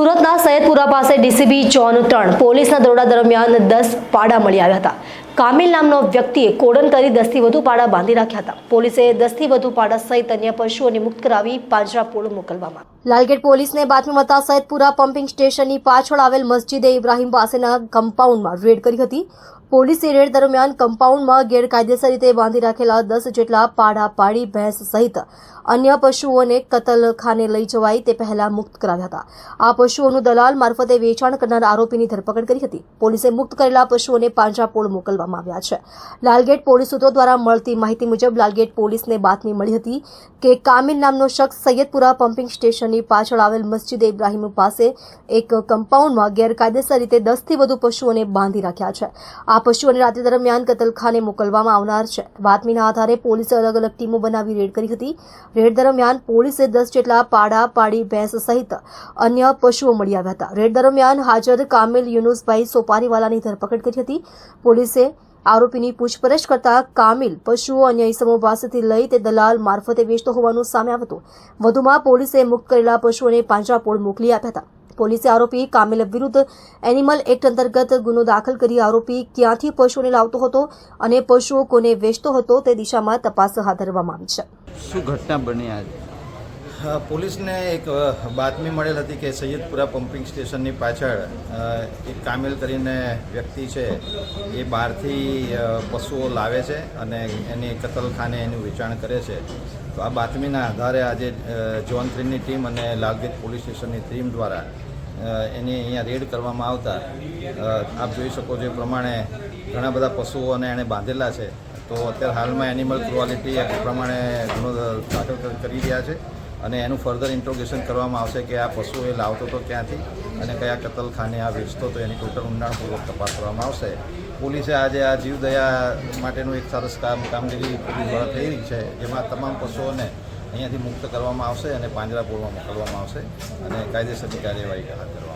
સુરતના સૈયદપુરા પાસે DCB zone 3 પોલીસના દરોડા દરમિયાન 10 પાડા મળી આવ્યા હતા। કામિલ નામનો વ્યક્તિએ કોડન કરી 10થી વધુ પાડા બાંધી રાખ્યા હતા। પોલીસે 10થી વધુ પાડા સહિત અન્ય પશુઓને મુક્ત કરાવી પાંજરાપોળ મોકલવામાં। લાલગેટ પોલીસને બાતમી મળતા સૈયદપુરા પમ્પિંગ સ્ટેશનની પાછળ આવેલ મસ્જિદે ઇબ્રાહીમ પાસેના કમ્પાઉન્ડમાં રેડ કરી હતી। પોલીસે રેડ દરમિયાન કમ્પાઉન્ડમાં ગેરકાયદેસર રીતે બાંધી રાખેલા 10 જેટલા પાડા પાડી ભેંસ સહિત અન્ય પશુઓને કતલખાને લઈ જવાય તે પહેલા મુક્ત કરાવ્યા હતા। આ પશુઓનું દલાલ મારફતે વેચાણ કરનાર આરોપીની ધરપકડ કરી હતી। પોલીસે મુક્ત કરેલા પશુઓને પાંજરાપોળ મોકલવામાં આવ્યા છે। લાલગેટ પોલીસ સૂત્રો દ્વારા મળતી માહિતી મુજબ લાલગેટ પોલીસને બાતમી મળી હતી કે કામિલ નામનો શખ્સ સૈયદપુરા પમ્પિંગ સ્ટેશનની પાછળ આવેલ મસ્જિદે ઇબ્રાહીમ પાસે એક કમ્પાઉન્ડમાં ગેરકાયદેસર રીતે 10થી વધુ પશુઓને બાંધી રાખ્યા છે। આ પશુઓને રાત્રિ દરમિયાન કતલખાને મોકલવામાં આવનાર છે। બાતમીના આધારે પોલીસે અલગ અલગ ટીમો બનાવી રેડ કરી હતી। રેડ દરમિયાન પોલીસે 10 જેટલા પાડા પાડી ભેંસ સહિત અન્ય પશુઓ મળી આવ્યા હતા। રેડ દરમિયાન હાજર કામિલ યુનુસભાઈ સોપારીવાલાની ધરપકડ કરી હતી। પોલીસે આરોપીની પૂછપરછ કરતા કામિલ પશુઓ અન્ય ઇસમો પાસેથી લઈ તે દલાલ મારફતે વેચતો હોવાનું સામે આવ્યું હતું। વધુમાં પોલીસે મુક્ત કરેલા પશુઓને પાંજરાપોળ મોકલી આપ્યા હતા। પોલીસે આરોપી કામિલ વિરુદ્ધ એનિમલ એક્ટ અંતર્ગત ગુનો દાખલ કરી આરોપી ક્યાંથી પશુઓને લાવતો હતો અને પશુઓ કોને વેચતો હતો તે દિશામાં તપાસ હાથ ધરવામાં આવી છે। શું ઘટના બની આજે? પોલીસને એક બાતમી મળેલ હતી કે સૈયદપુરા પમ્પિંગ સ્ટેશનની પાછળ એક કામિલ કરીને વ્યક્તિ છે એ બહારથી પશુઓ લાવે છે અને એની કતલખાને એનું વેચાણ કરે છે। તો આ બાતમીના આધારે આજે ઝોન 3ની ટીમ અને લાલગેટ પોલીસ સ્ટેશનની ટીમ દ્વારા એની અહીંયા રેડ કરવામાં આવતા આપ જોઈ શકો છો એ પ્રમાણે ઘણા બધા પશુઓને એણે બાંધેલા છે। તો અત્યારે હાલમાં એનિમલ ક્રુઆલિટી એક્ટ પ્રમાણે ગુનો દાખલ કરી રહ્યા છે અને એનું ફર્ધર ઇન્ટ્રોગેશન કરવામાં આવશે કે આ પશુ એ લાવતો હતો ક્યાંથી અને કયા કતલખાને આ વેચતો હતો એની ટોટલ ઊંડાણપૂર્વક તપાસ કરવામાં આવશે। પોલીસે આજે આ જીવદયા માટેનું એક સરસ કામગીરી પોલીસ દ્વારા થઈ રહી છે, જેમાં તમામ પશુઓને અહીંયાથી મુક્ત કરવામાં આવશે અને પાંજરાપોળમાં મોકલવામાં આવશે અને કાયદેસરની કાર્યવાહી હાથ ધરવામાં આવશે।